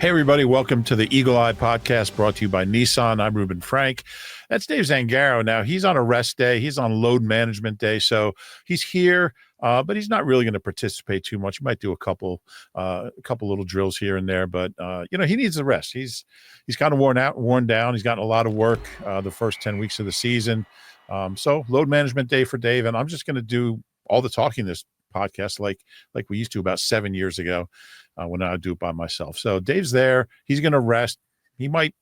Hey, everybody. Welcome to the Eagle Eye Podcast brought to you by Nissan. I'm Reuben Frank. That's Dave Zangaro. Now, he's on a rest day. He's on load management day. So he's here, but he's not really going to participate too much. He might do a couple little drills here and there. But, he needs the rest. He's kind of worn down. He's gotten a lot of work the first 10 weeks of the season. So load management day for Dave. And I'm just going to do all the talking this podcast like we used to about 7 years ago. When I do it by myself. So Dave's there. He's going to rest. He might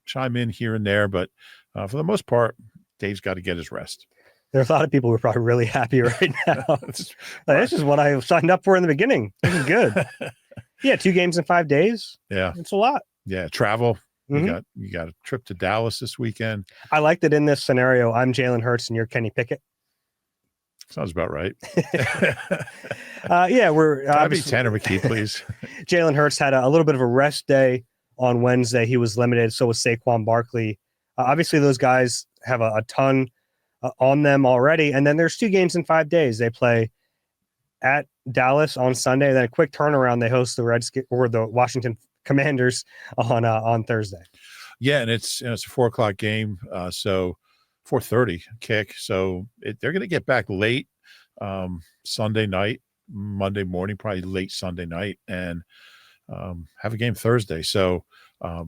chime in here and there, but for the most part, Dave's got to get his rest. There are a lot of people who are probably really happy right now. This is what I signed up for in the beginning. This is good. Yeah, 2 games in 5 days. Yeah. It's a lot. Yeah, travel. Mm-hmm. You got a trip to Dallas this weekend. I like that in this scenario, I'm Jalen Hurts and you're Kenny Pickett. Sounds about right. We're obviously Tanner McKee, please. Jalen Hurts had a little bit of a rest day on Wednesday. He was limited. So was Saquon Barkley. Obviously, those guys have a ton on them already. And then there's 2 games in 5 days. They play at Dallas on Sunday. Then a quick turnaround. They host the Washington Commanders on Thursday. Yeah, and it's a 4:00 game. So 4:30 kick. So they're going to get back late Sunday night, Monday morning, probably late Sunday night, and have a game Thursday. So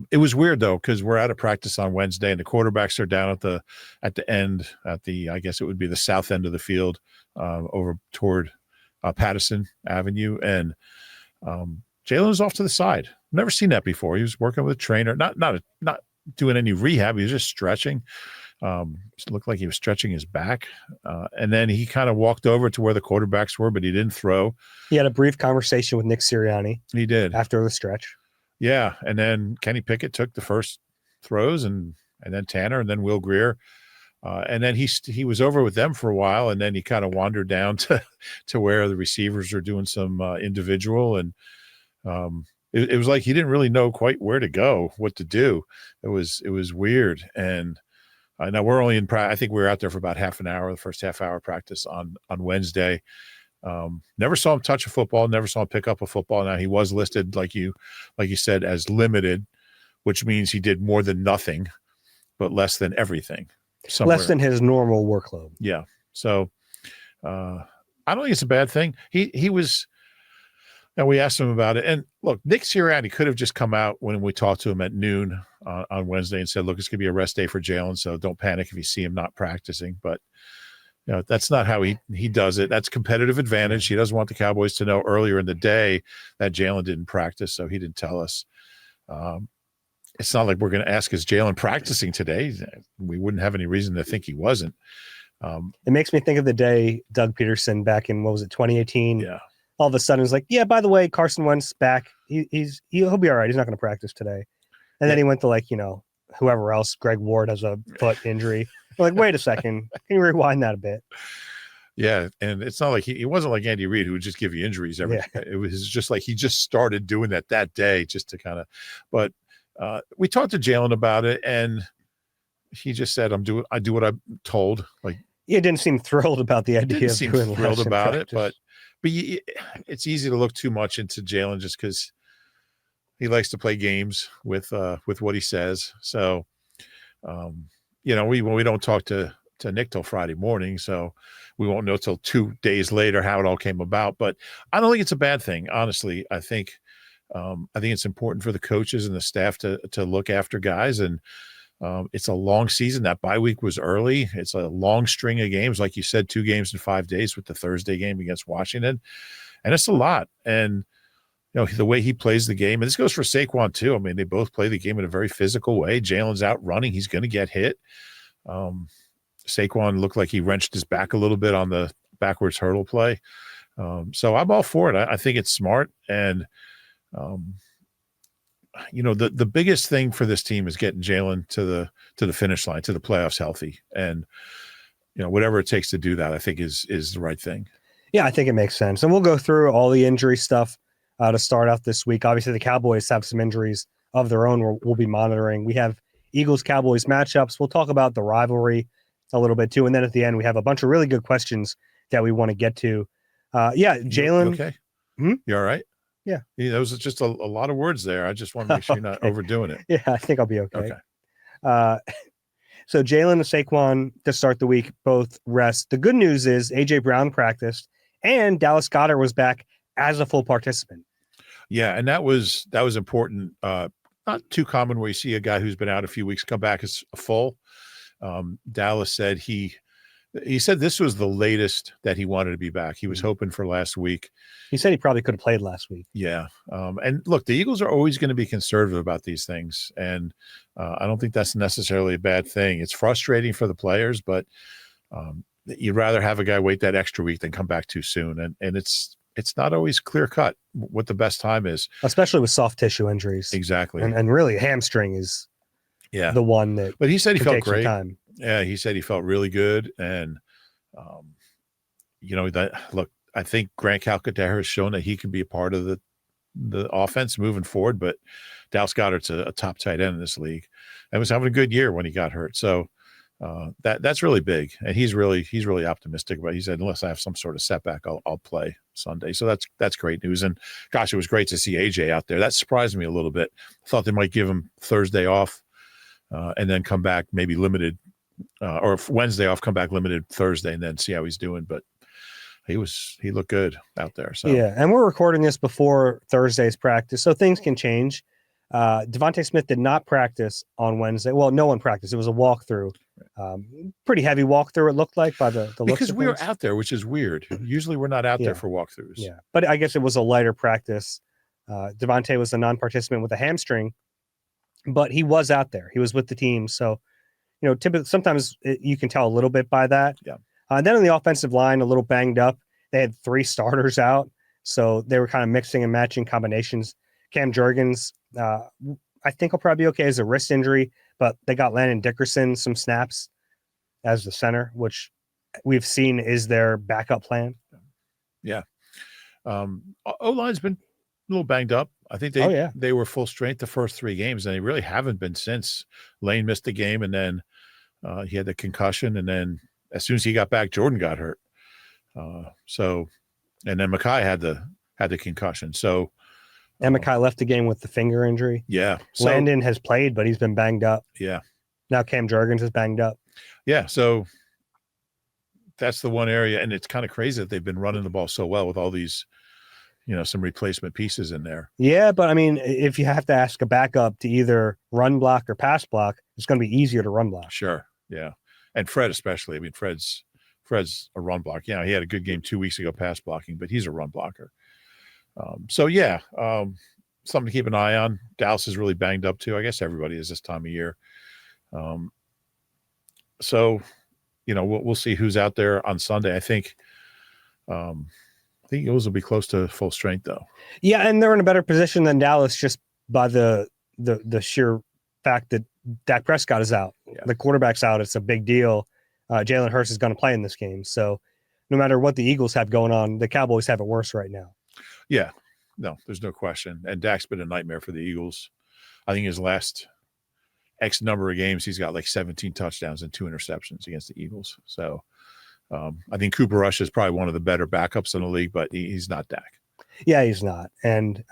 it was weird though, because we're out of practice on Wednesday and the quarterbacks are down at the end I guess it would be the south end of the field over toward Patterson Avenue. And Jalen was off to the side. Never seen that before. He was working with a trainer, not doing any rehab. He was just stretching. It looked like he was stretching his back. And then he kind of walked over to where the quarterbacks were, but he didn't throw. He had a brief conversation with Nick Sirianni. He did. After the stretch. Yeah. And then Kenny Pickett took the first throws and then Tanner and then Will Grier. And then he was over with them for a while. And then he kind of wandered down to where the receivers are doing some individual. And it was like he didn't really know quite where to go, what to do. It was weird. And now we're only in I think we were out there for about half an hour, the first half hour practice on Wednesday. Never saw him touch a football, never saw him pick up a football. Now he was listed, like you said, as limited, which means he did more than nothing, but less than everything. Somewhere. Less than his normal workload. Yeah. So I don't think it's a bad thing. He was. And we asked him about it. And look, Nick Sirianni could have just come out when we talked to him at noon on Wednesday and said, look, it's going to be a rest day for Jalen, so don't panic if you see him not practicing. But that's not how he does it. That's competitive advantage. He doesn't want the Cowboys to know earlier in the day that Jalen didn't practice, so he didn't tell us. It's not like we're going to ask, is Jalen practicing today? We wouldn't have any reason to think he wasn't. It makes me think of the day Doug Peterson back in, 2018? Yeah. All of a sudden it's like, yeah, by the way, Carson Wentz back. He'll be all right. He's not going to practice today. And then he went to whoever else. Greg Ward has a foot injury. We're like, wait a second. Can you rewind that a bit? Yeah. And it's not like he wasn't like Andy Reid who would just give you injuries It was just like he just started doing that day just to kind of, but we talked to Jalen about it and he just said, I do what I'm told. Like, he didn't seem thrilled about the idea of doing thrilled about it, but it's easy to look too much into Jalen just because he likes to play games with what he says. So, we don't talk to Nick till Friday morning, so we won't know till 2 days later how it all came about. But I don't think it's a bad thing, honestly. I think it's important for the coaches and the staff to look after guys, and it's a long season. That bye week was early. It's a long string of games. Like you said, 2 games in 5 days with the Thursday game against Washington. And it's a lot. And, the way he plays the game, and this goes for Saquon too. I mean, they both play the game in a very physical way. Jalen's out running. He's going to get hit. Saquon looked like he wrenched his back a little bit on the backwards hurdle play. So I'm all for it. I think it's smart. And, the biggest thing for this team is getting Jalen to the finish line, to the playoffs healthy. And, whatever it takes to do that, I think is the right thing. Yeah, I think it makes sense. And we'll go through all the injury stuff to start out this week. Obviously, the Cowboys have some injuries of their own we'll be monitoring. We have Eagles-Cowboys matchups. We'll talk about the rivalry a little bit too. And then at the end, we have a bunch of really good questions that we want to get to. Jalen. Okay. You all right? Yeah. Those are just a lot of words there. I just want to make sure you're not Okay. overdoing it. Yeah, I think I'll be okay. Okay. So Jalen and Saquon to start the week both rest. The good news is A.J. Brown practiced and Dallas Goedert was back as a full participant. Yeah, and that was important. Not too common where you see a guy who's been out a few weeks come back as a full. Dallas said he said this was the latest that he wanted to be back. He was hoping for last week. He said he probably could have played last week. Yeah. And look, the Eagles are always going to be conservative about these things. And I don't think that's necessarily a bad thing. It's frustrating for the players, but you'd rather have a guy wait that extra week than come back too soon. And it's not always clear cut what the best time is. Especially with soft tissue injuries. Exactly. And really hamstring is the one that. But he said he felt great. Time. Yeah, he said he felt really good. And, I think Grant Calcaterra has shown that he can be a part of the offense moving forward. But Dallas Goedert's a top tight end in this league and was having a good year when he got hurt. So that's really big. And he's really optimistic about it. He said, unless I have some sort of setback, I'll play Sunday. So that's great news. And gosh, it was great to see AJ out there. That surprised me a little bit. Thought they might give him Thursday off and then come back maybe limited or Wednesday off, come back limited Thursday and then see how he's doing. But he looked good out there. So yeah, and we're recording this before Thursday's practice, so things can change. Devontae Smith did not practice on Wednesday. Well, no one practiced. It was a walkthrough, pretty heavy walkthrough. It looked like by the looks because of we things. were out there, which is weird. Usually we're not out there for walkthroughs. Yeah, but I guess it was a lighter practice. Devontae was a non-participant with a hamstring, but he was out there. He was with the team, so typically sometimes you can tell a little bit by that. Yeah. Then on the offensive line, a little banged up. They had 3 starters out, so they were kind of mixing and matching combinations. Cam Jurgens, I think will probably be okay as a wrist injury, but they got Landon Dickerson some snaps as the center, which we've seen is their backup plan. Yeah. O-line's been a little banged up. I think they were full strength the first 3 games, and they really haven't been since. Lane missed the game, and then he had the concussion, and then as soon as he got back, Jordan got hurt. And then Mekhi had the concussion. So and Mekhi left the game with the finger injury. Yeah. So, Landon has played, but he's been banged up. Yeah. Now Cam Jurgens is banged up. Yeah. So that's the one area. And it's kind of crazy that they've been running the ball so well with all these, some replacement pieces in there. Yeah. But I mean, if you have to ask a backup to either run block or pass block, it's going to be easier to run block. Sure. Yeah. And Fred, especially. I mean, Fred's a run block. Yeah. He had a good game 2 weeks ago, pass blocking, but he's a run blocker. Something to keep an eye on. Dallas is really banged up too. I guess everybody is this time of year. We'll see who's out there on Sunday. I think Eagles will be close to full strength though. Yeah, and they're in a better position than Dallas just by the sheer fact that Dak Prescott is out. Yeah. The quarterback's out. It's a big deal. Jalen Hurts is going to play in this game. So no matter what the Eagles have going on, the Cowboys have it worse right now. Yeah, no, there's no question. And Dak's been a nightmare for the Eagles. I think his last X number of games, he's got like 17 touchdowns and 2 interceptions against the Eagles. So I think Cooper Rush is probably one of the better backups in the league, but he's not Dak. Yeah, he's not. And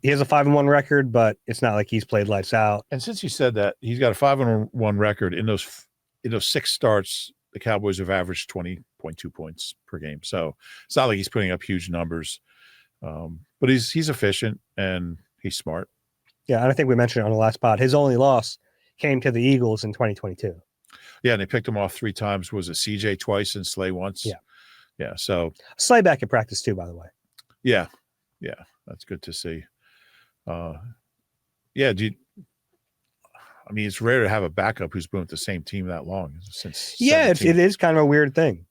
he has a 5-1 record, but it's not like he's played lights out. And since you said that, he's got a 5-1 record. In those 6 starts, the Cowboys have averaged 20.2 points per game. So it's not like he's putting up huge numbers. But he's efficient and he's smart. Yeah, and I think we mentioned it on the last pod. His only loss came to the Eagles in 2022. Yeah, and they picked him off 3 times. Was it CJ twice and Slay once? Yeah. Yeah, so. Slay back at practice too, by the way. Yeah. Yeah, that's good to see. It's rare to have a backup who's been with the same team that long. Since it is kind of a weird thing.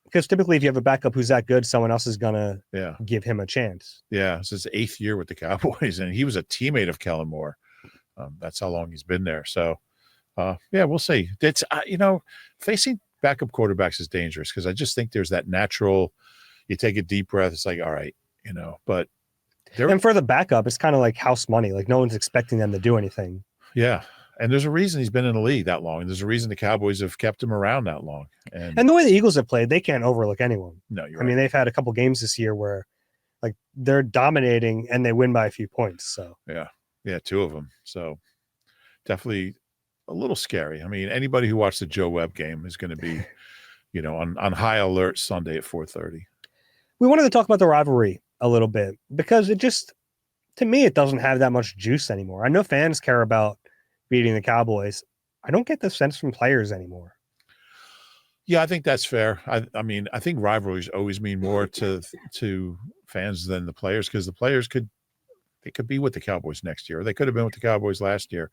Because typically if you have a backup who's that good, someone else is going to give him a chance. Yeah, it's his 8th year with the Cowboys, and he was a teammate of Kellen Moore. That's how long he's been there. So, we'll see. It's facing backup quarterbacks is dangerous because I just think there's that natural, you take a deep breath, it's like, all right, but. And for the backup, it's kind of like house money. Like no one's expecting them to do anything. Yeah. And there's a reason he's been in the league that long. And there's a reason the Cowboys have kept him around that long. And the way the Eagles have played, they can't overlook anyone. No, you're right. I mean, they've had a couple games this year where Like they're dominating and they win by a few points. So yeah, two of them. So definitely a little scary. I mean, anybody who watched the Joe Webb game is going to be, on high alert Sunday at 4:30. We wanted to talk about the rivalry a little bit because it just, to me, it doesn't have that much juice anymore. I know fans care about beating the Cowboys. I don't get the sense from players anymore. Yeah, I think that's fair. I mean, I think rivalries always mean more to fans than the players, because the players could be with the Cowboys next year, or they could have been with the Cowboys last year.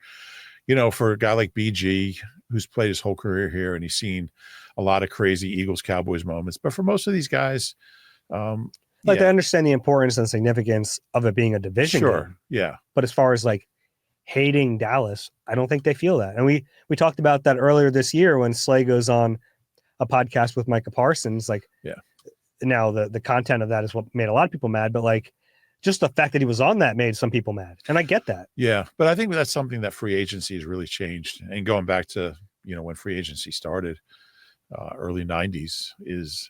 For a guy like BG, who's played his whole career here and he's seen a lot of crazy Eagles-Cowboys moments. But for most of these guys, they understand the importance and significance of it being a division game. Yeah. But as far as like hating Dallas, I don't think they feel that. And we talked about that earlier this year when Slay goes on a podcast with Micah Parsons. Like, now the content of that is what made a lot of people mad, but like just the fact that he was on that made some people mad. And I get that. Yeah. But I think that's something that free agency has really changed. And going back to, when free agency started, early 90s, is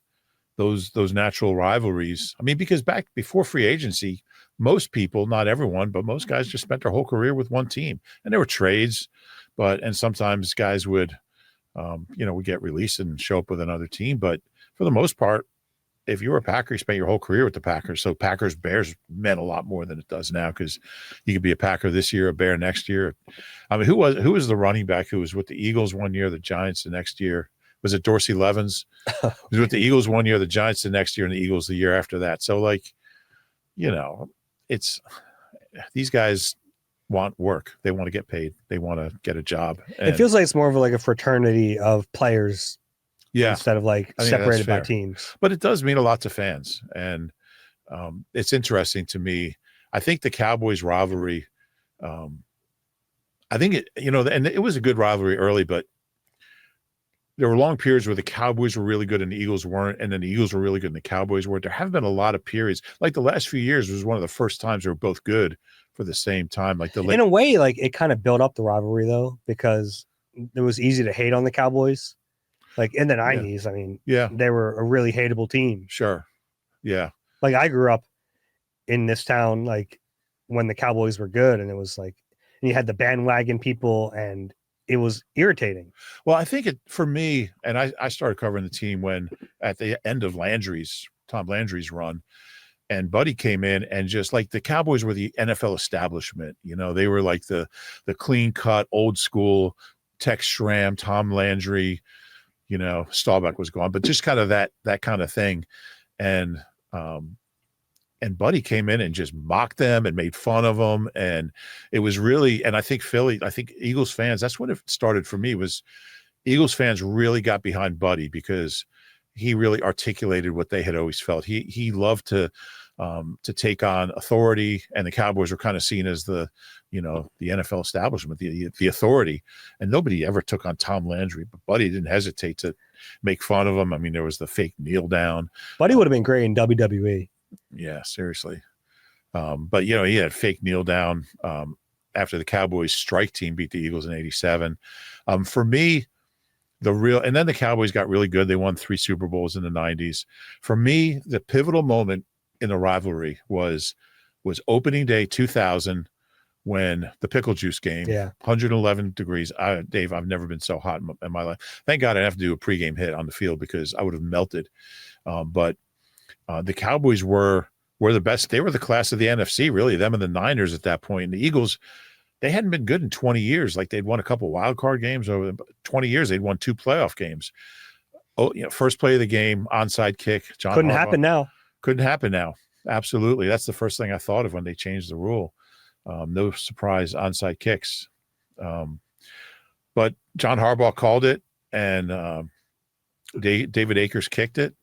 those natural rivalries. I mean, because back before free agency, most people, not everyone, but most guys just spent their whole career with one team, and there were trades, and sometimes guys would, would get released and show up with another team. But for the most part, if you were a Packer, you spent your whole career with the Packers. So Packers Bears meant a lot more than it does now, because you could be a Packer this year, a Bear next year. I mean, who was the running back who was with the Eagles one year, the Giants the next year? Was it Dorsey Levens? He was with the Eagles one year, the Giants the next year, and the Eagles the year after that. So, like, it's these guys want work. They want to get paid. They want to get a job. And it feels like it's more of like a fraternity of players, instead of like separated by teams. But it does mean a lot to fans, and it's interesting to me. I think the Cowboys rivalry. I think it, and it was a good rivalry early, but there were long periods where the Cowboys were really good and the Eagles weren't, and then the Eagles were really good and the Cowboys weren't. There have been a lot of periods, like the last few years was one of the first times they were both good for the same time. Like in a way, like it kind of built up the rivalry though, because it was easy to hate on the Cowboys. Like in the 90s, I mean, they were a really hateable team. Sure. Yeah. Like I grew up in this town, like when the Cowboys were good, and it was like, and you had the bandwagon people, and it was irritating. Well, I think for me, and I started covering the team when at the end of Tom Landry's run, and Buddy came in, and just like the Cowboys were the NFL establishment, they were like the clean cut, old school Tex Schramm, Tom Landry, Staubach was gone, but just kind of that kind of thing. And Buddy came in and just mocked them and made fun of them. And it was really, and I think Eagles fans, that's when it started for me, was Eagles fans really got behind Buddy, because he really articulated what they had always felt. He loved to take on authority, and the Cowboys were kind of seen as the NFL establishment, the authority, and nobody ever took on Tom Landry, but Buddy didn't hesitate to make fun of him. I mean, there was the fake kneel down. Buddy would have been great in WWE. Yeah, seriously. But he had fake kneel down after the Cowboys strike team beat the Eagles in '87. For me, and then the Cowboys got really good. They won 3 Super Bowls in the '90s. For me, the pivotal moment in the rivalry was opening day 2000, when the pickle juice game, 111 degrees. Dave, I've never been so hot in my life. Thank God I didn't have to do a pregame hit on the field, because I would have melted. But the Cowboys were the best. They were the class of the NFC, really, them and the Niners at that point. And the Eagles, they hadn't been good in 20 years. Like, they'd won a couple wild card games over 20 years. They'd won 2 playoff games. First play of the game, onside kick. Couldn't happen now. Couldn't happen now. Absolutely. That's the first thing I thought of when they changed the rule. No surprise onside kicks. But John Harbaugh called it, and David Akers kicked it.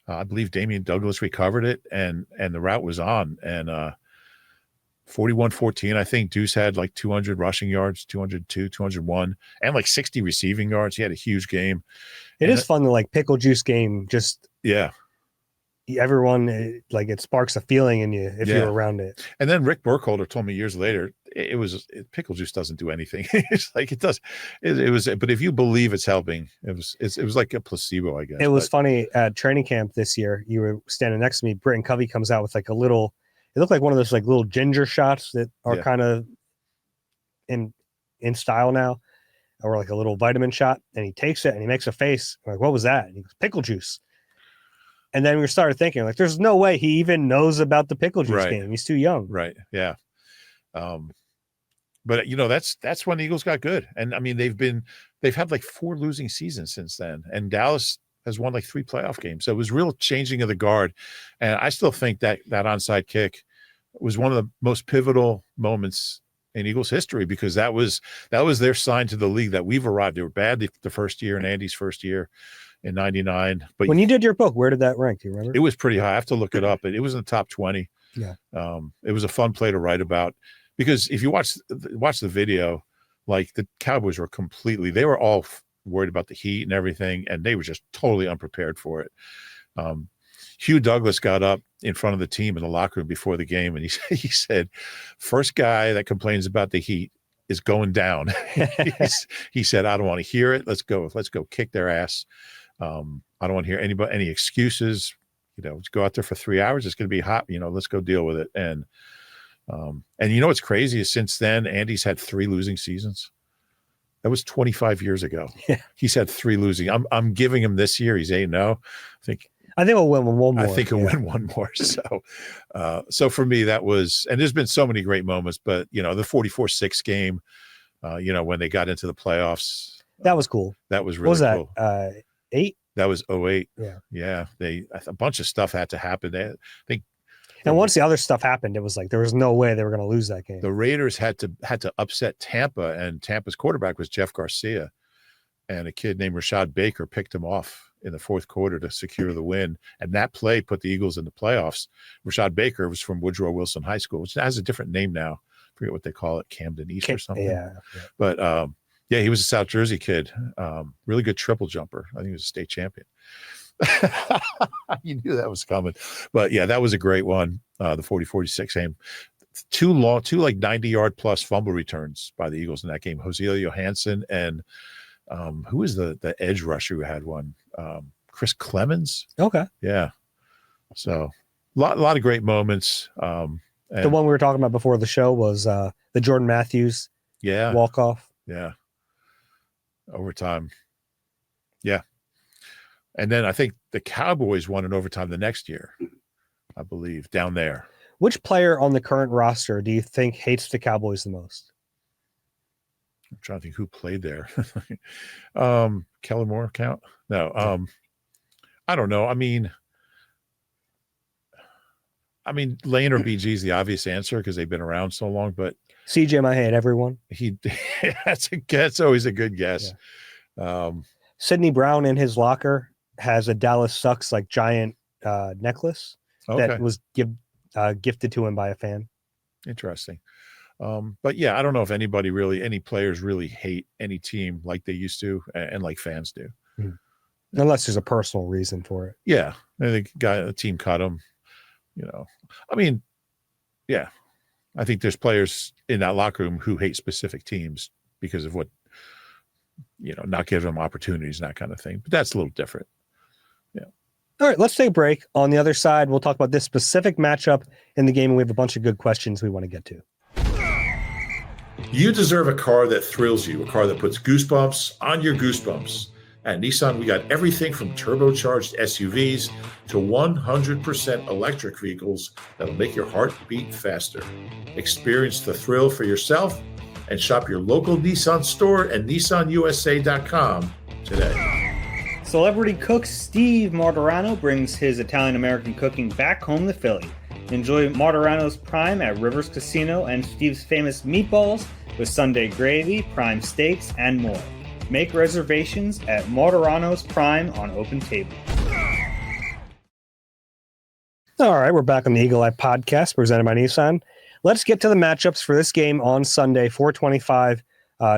I believe Damian Douglas recovered it, and the route was on. And 41-14, I think Deuce had like 200 rushing yards, 202, 201, and like 60 receiving yards. He had a huge game. It is fun to like pickle juice game. Just everyone, like, it sparks a feeling in you if you're around it. And then Rick Burkholder told me years later, pickle juice doesn't do anything. It's like it does. It was, but if you believe it's helping, it was like a placebo, I guess. It was funny at training camp this year. You were standing next to me. Britton Covey comes out with like a little. It looked like one of those like little ginger shots that are kind of in style now, or like a little vitamin shot. And he takes it and he makes a face. I'm like, what was that? And he goes, pickle juice. And then we started thinking, like, there's no way he even knows about the pickle juice game. He's too young. Right. Yeah. But that's when the Eagles got good. And I mean, they've had like 4 losing seasons since then. And Dallas has won like 3 playoff games. So it was real changing of the guard. And I still think that onside kick was one of the most pivotal moments in Eagles history, because that was their sign to the league that we've arrived. They were bad the first year, in Andy's first year in '99. But when you did your book, where did that rank? Do you remember? It was pretty high. I have to look it up, but it was in the top 20. Yeah. It was a fun play to write about, because if you watch the video, like the Cowboys were they were all worried about the heat and everything, and they were just totally unprepared for it. Hugh Douglas got up in front of the team in the locker room before the game, and he said, "First guy that complains about the heat is going down." He said, "I don't want to hear it. Let's go kick their ass. I don't want to hear any excuses. Let's go out there for 3 hours. It's going to be hot. Let's go deal with it." And what's crazy is since then, Andy's had 3 losing seasons. That was 25 years ago. Yeah. He's had 3 losing. I'm giving him this year. He's 8-0. I think we'll win one more. I think he'll win one more. So for me, that was, and there's been so many great moments, but the 44-6 game, when they got into the playoffs, that was cool. That was really cool. What was that? 8? That was 08. Yeah. A bunch of stuff had to happen. I think. And once the other stuff happened, it was like there was no way they were going to lose that game. The Raiders had to upset Tampa, and Tampa's quarterback was Jeff Garcia, and a kid named Rashad Baker picked him off in the 4th quarter to secure the win. And that play put the Eagles in the playoffs. Rashad Baker was from Woodrow Wilson High School, which has a different name now. I forget what they call it, Camden East or something. Yeah. But he was a South Jersey kid. Really good triple jumper. I think he was a state champion. You knew that was coming. But yeah, that was a great one. The 40-46 game. 2 like 90-yard plus fumble returns by the Eagles in that game. Hosea Johansson and who was the edge rusher who had one? Chris Clemens. Okay. Yeah. So a lot of great moments. The one we were talking about before the show was the Jordan Matthews walk-off. Yeah. Overtime. Yeah. And then I think the Cowboys won in overtime the next year, I believe, down there. Which player on the current roster do you think hates the Cowboys the most? I'm trying to think who played there. Kellen Moore count? No. I don't know. I mean, Lane or BG is the obvious answer because they've been around so long, but CJ might hate everyone. That's always a good guess. Yeah. Sidney Brown in his locker has a Dallas Sucks like giant necklace that was gifted to him by a fan. Interesting. But yeah, I don't know if any players really hate any team like they used to and like fans do. Unless there's a personal reason for it. Yeah. I think the team cut them, yeah, I think there's players in that locker room who hate specific teams because of what, not giving them opportunities and that kind of thing. But that's a little different. Yeah. All right, let's take a break. On the other side, we'll talk about this specific matchup in the game, and we have a bunch of good questions we want to get to. You deserve a car that thrills you, a car that puts goosebumps on your goosebumps. At Nissan, we got everything from turbocharged SUVs to 100% electric vehicles that'll make your heart beat faster. Experience the thrill for yourself and shop your local Nissan store at nissanusa.com today. Celebrity cook Steve Martorano brings his Italian-American cooking back home to Philly. Enjoy Martorano's Prime at Rivers Casino and Steve's famous meatballs with Sunday gravy, prime steaks, and more. Make reservations at Martorano's Prime on Open Table. All right, we're back on the Eagle Eye Podcast presented by Nissan. Let's get to the matchups for this game on Sunday, 4:25.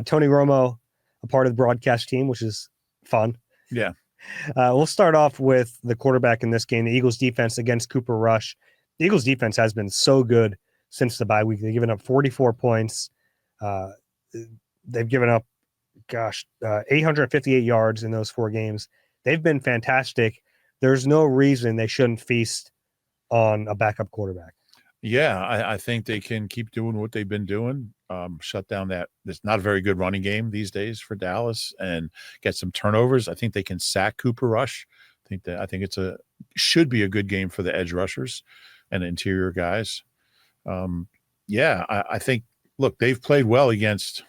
Tony Romo, a part of the broadcast team, which is fun. Yeah. We'll start off with the quarterback in this game, the Eagles defense against Cooper Rush. The Eagles defense has been so good since the bye week. They've given up 44 points. They've given up, 858 yards in those 4 games. They've been fantastic. There's no reason they shouldn't feast on a backup quarterback. Yeah, I think they can keep doing what they've been doing. Shut down that it's not a very good running game these days for Dallas, and get some turnovers. I think they can sack Cooper Rush. I think it's should be a good game for the edge rushers and interior guys. I think look, they've played well against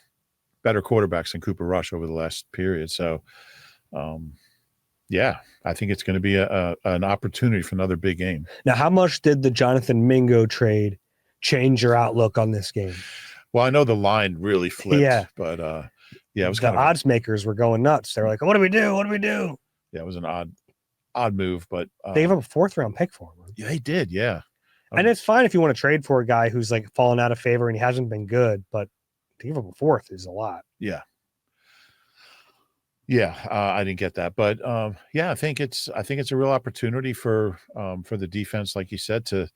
better quarterbacks than Cooper Rush over the last period. So I think it's going to be an opportunity for another big game. Now, how much did the Jonathan Mingo trade change your outlook on this game? Well, I know the line really flipped, but it was the odds makers were going nuts. They were like, "What do we do? What do we do?" Yeah, it was an odd move, but they gave up a 4th-round pick for him. Yeah, they did. Yeah, and it's fine if you want to trade for a guy who's like fallen out of favor and he hasn't been good, but to give up a 4th is a lot. Yeah. I didn't get that, but I think it's a real opportunity for the defense, like you said, to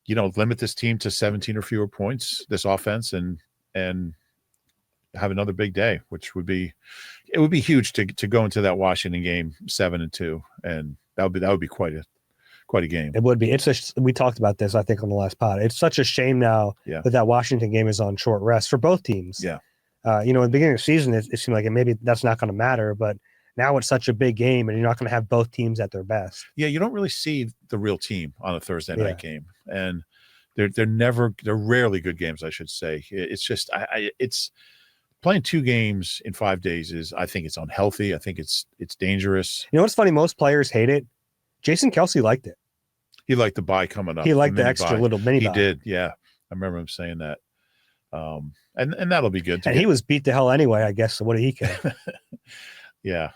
limit this team to 17 or fewer points, this offense, and have another big day, which would be huge to go into that Washington game 7-2, and that would be quite a game. It would be. We talked about this, I think, on the last pod. It's such a shame now that Washington game is on short rest for both teams. Yeah. In the beginning of the season, it seemed like maybe that's not going to matter, but now it's such a big game, and you're not going to have both teams at their best. Yeah, you don't really see the real team on a Thursday night game, and they're rarely good games, I should say. It's just it's playing 2 games in 5 days I think it's unhealthy. I think it's dangerous. You know what's funny? Most players hate it. Jason Kelce liked it. He liked the bye coming up. He liked the extra little mini bye. He did, yeah. I remember him saying that. And that'll be good. He was beat to hell anyway, I guess. So what did he care? Yeah.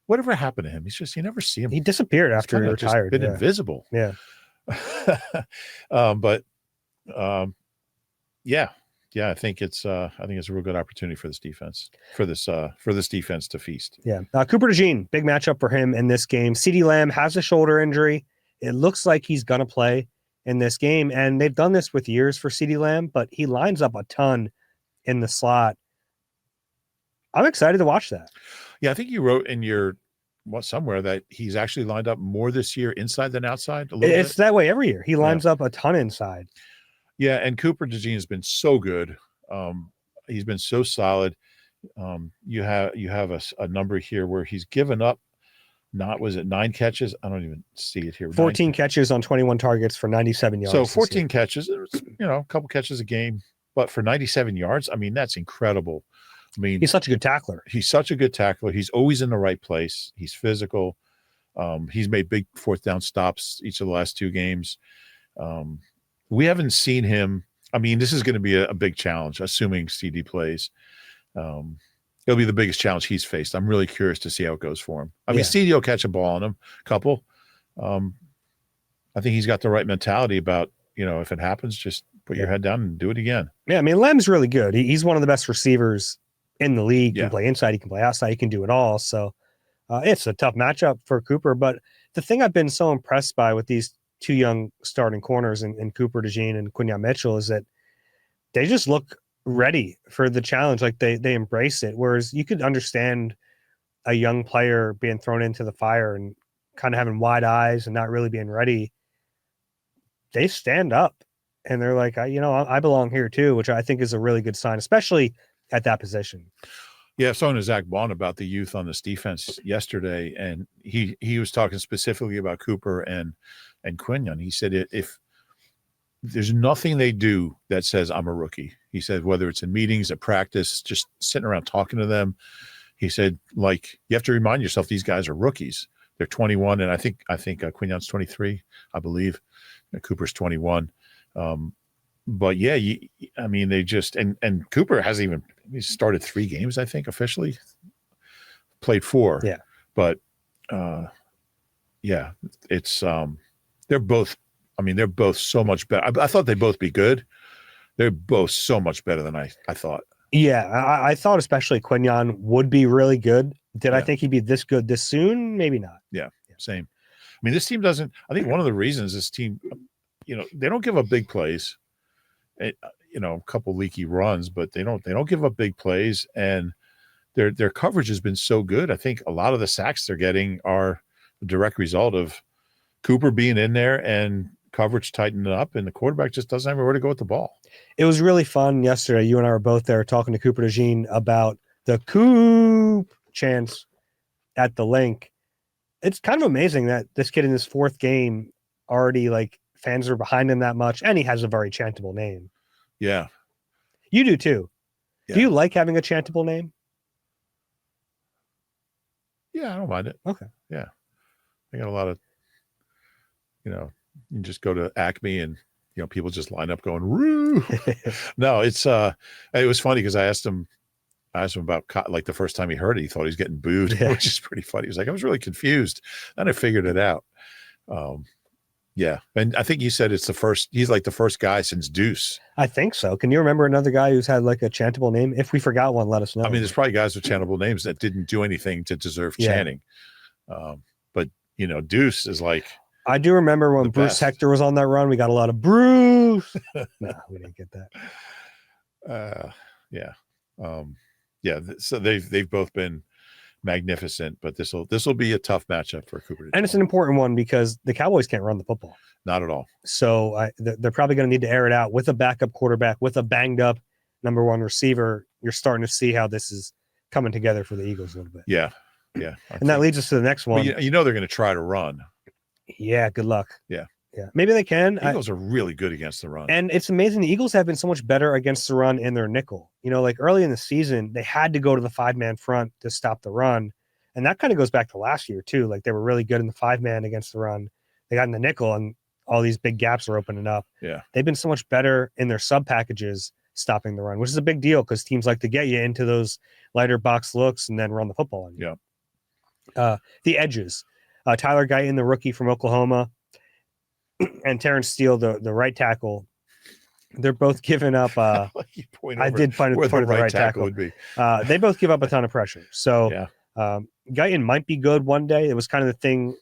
Whatever happened to him? You never see him. He disappeared after he retired. Been invisible. Yeah. I think it's a real good opportunity for this defense to feast. Yeah. Cooper DeJean, big matchup for him in this game. CeeDee Lamb has a shoulder injury. It looks like he's gonna play in this game, and they've done this with years for CeeDee Lamb, but he lines up a ton in the slot. I'm excited to watch that. Yeah, I think you wrote in your somewhere that he's actually lined up more this year inside than outside. It's that way every year. He lines up a ton inside. Yeah, and Cooper DeJean has been so good. He's been so solid. You have a number here where he's given up. 9 catches? I don't even see it here. 14 catches on 21 targets for 97 yards. So 14 catches, a couple catches a game, but for 97 yards, I mean, that's incredible. I mean, he's such a good tackler. He's always in the right place. He's physical. He's made big 4th down stops each of the last 2 games. We haven't seen him. I mean, this is going to be a big challenge, assuming CD plays. It'll be the biggest challenge he's faced. I'm really curious to see how it goes for him. I mean, CD will catch a ball on him, couple. I think he's got the right mentality about, if it happens, just put your head down and do it again. Yeah, I mean, Lem's really good. He's one of the best receivers in the league. He can play inside, he can play outside, he can do it all. So it's a tough matchup for Cooper. But the thing I've been so impressed by with these 2 young starting corners in Cooper DeJean and Quinyon Mitchell is that they just look ready for the challenge. Like they embrace it. Whereas you could understand a young player being thrown into the fire and kind of having wide eyes and not really being ready. They stand up and they're like, I belong here too, which I think is a really good sign, especially at that position. Yeah, I was talking to Zach Bond about the youth on this defense yesterday, and he was talking specifically about Cooper and Quinyon. He said if there's nothing they do that says I'm a rookie. He said whether it's in meetings, at practice, just sitting around talking to them. He said, like, you have to remind yourself these guys are rookies. They're 21, and I think Quinyon's 23, I believe. Cooper's 21. But yeah, they just and Cooper hasn't even started 3 games, I think, officially. Played 4. Yeah. But it's they're both so much better. I thought they'd both be good. They're both so much better than I thought. Yeah, I thought especially Quinyon would be really good. Did I think he'd be this good this soon? Maybe not. Yeah, same. I mean, this team doesn't – I think one of the reasons this team they don't give up big plays. A couple leaky runs, but they don't give up big plays, and their coverage has been so good. I think a lot of the sacks they're getting are a direct result of Cooper being in there and coverage tightening up, and the quarterback just doesn't have anywhere to go with the ball. It was really fun yesterday. You and I were both there talking to Cooper DeJean about the Coop chants at the link. It's kind of amazing that this kid in his 4th game already, like, fans are behind him that much, and he has a very chantable name. Yeah. You do too. Yeah. Do you like having a chantable name? Yeah, I don't mind it. Okay. Yeah. I got a lot of, you just go to Acme and, people just line up going, woo. No, it was funny because I asked him about, like, the first time he heard it, he thought he was getting booed, which is pretty funny. He was like, I was really confused. And I figured it out. Yeah. And I think you said he's like the first guy since Deuce. I think so. Can you remember another guy who's had like a chantable name? If we forgot one, let us know. I mean, there's probably guys with chantable names that didn't do anything to deserve chanting. But, Deuce is like. I do remember when Bruce Hector was on that run, we got a lot of Bruce. No, we didn't get that. Yeah. So they've both been magnificent, but this will be a tough matchup for Cooper. And it's an important one because the Cowboys can't run the football. Not at all. So they're probably going to need to air it out with a backup quarterback, with a banged up number 1 receiver. You're starting to see how this is coming together for the Eagles a little bit. Yeah. And that leads us to the next one. Well, they're going to try to run. Yeah, good luck. Yeah. Maybe they can. The Eagles are really good against the run. And it's amazing. The Eagles have been so much better against the run in their nickel. Like early in the season, they had to go to the 5-man front to stop the run. And that kind of goes back to last year, too. Like, they were really good in the 5-man against the run. They got in the nickel, and all these big gaps are opening up. Yeah. They've been so much better in their sub packages stopping the run, which is a big deal because teams like to get you into those lighter box looks and then run the football on you. Yeah. The edges. Tyler Guyton, the rookie from Oklahoma, and Terrence Steele, the right tackle. They're both giving up. I did find where the right tackle would be. They both give up a ton of pressure. So yeah. Guyton might be good one day. It was kind of the thing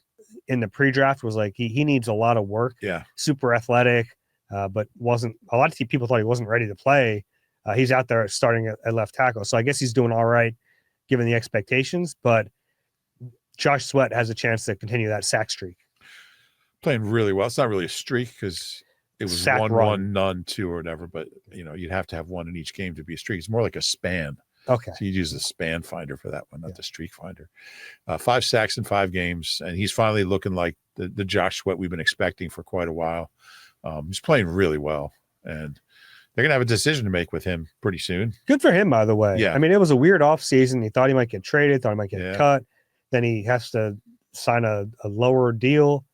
in the pre-draft was like he needs a lot of work. Yeah. Super athletic, but wasn't a lot of people thought he wasn't ready to play. He's out there starting at left tackle. So I guess he's doing all right given the expectations, but Josh Sweat has a chance to continue that sack streak. Playing really well. It's not really a streak because it was Sack 1, run. none, 2 or whatever, but you'd have to have 1 in each game to be a streak. It's more like a span. Okay. So you'd use the span finder for that one, not the streak finder. 5 sacks in 5 games, and he's finally looking like the Josh Sweat we've been expecting for quite a while. He's playing really well, and they're going to have a decision to make with him pretty soon. Good for him, by the way. Yeah. I mean, it was a weird offseason. He thought he might get traded, thought he might get cut. Then he has to sign a lower deal,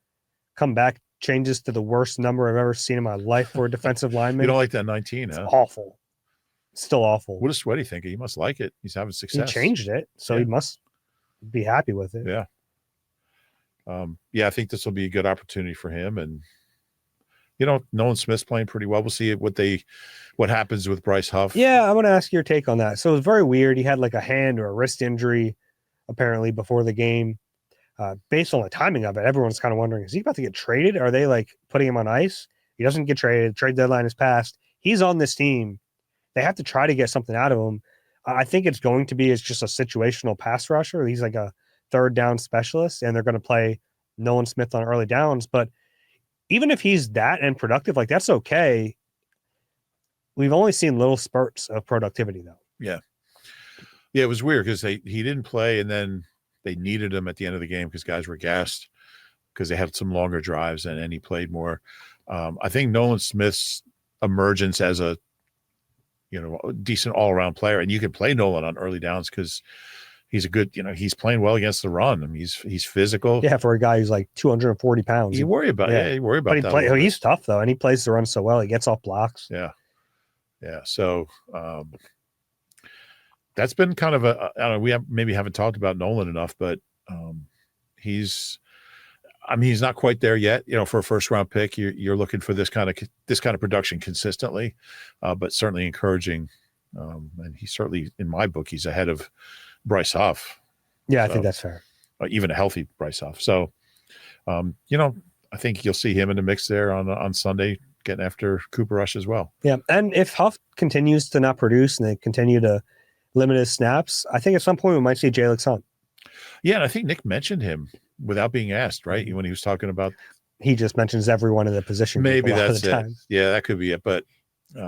come back, changes to the worst number I've ever seen in my life for a defensive lineman. You don't like that 19, it's huh? awful. It's still awful. What does Sweaty think? He must like it. He's having success. He changed it, so he must be happy with it. Yeah. I think this will be a good opportunity for him. And, Nolan Smith's playing pretty well. We'll see what happens with Bryce Huff. Yeah, I want to ask your take on that. So it was very weird. He had like a hand or a wrist injury apparently before the game. Based on the timing of it, everyone's kind of wondering, is he about to get traded? Are they like putting him on ice? He doesn't get traded. Trade deadline is passed. He's on this team. They have to try to get something out of him. I think it's going to be as just a situational pass rusher. He's like a 3rd down specialist, and they're going to play Nolan Smith on early downs. But even if he's that and productive, like that's okay. We've only seen little spurts of productivity, though. Yeah. Yeah, it was weird because he didn't play, and then they needed him at the end of the game because guys were gassed because they had some longer drives, and he played more. I think Nolan Smith's emergence as a decent all-around player, and you can play Nolan on early downs because he's a good, he's playing well against the run. I mean, he's physical. Yeah, for a guy who's like 240 pounds. You worry about that. He's tough though, and he plays the run so well. He gets off blocks. Yeah. So that's been kind of I don't know. We haven't talked about Nolan enough, but he's not quite there yet. For a 1st-round pick, you're looking for this kind of production consistently, but certainly encouraging. And he's certainly, in my book, he's ahead of Bryce Huff. Yeah, I think that's fair. Even a healthy Bryce Huff. So, I think you'll see him in the mix there on Sunday, getting after Cooper Rush as well. Yeah, and if Huff continues to not produce and they continue to limit his snaps, I think at some point we might see Jalen Hunt. Yeah, and I think Nick mentioned him without being asked, right? When he was talking about. He just mentions everyone in the position. Maybe that's the it. Time. Yeah, that could be it. But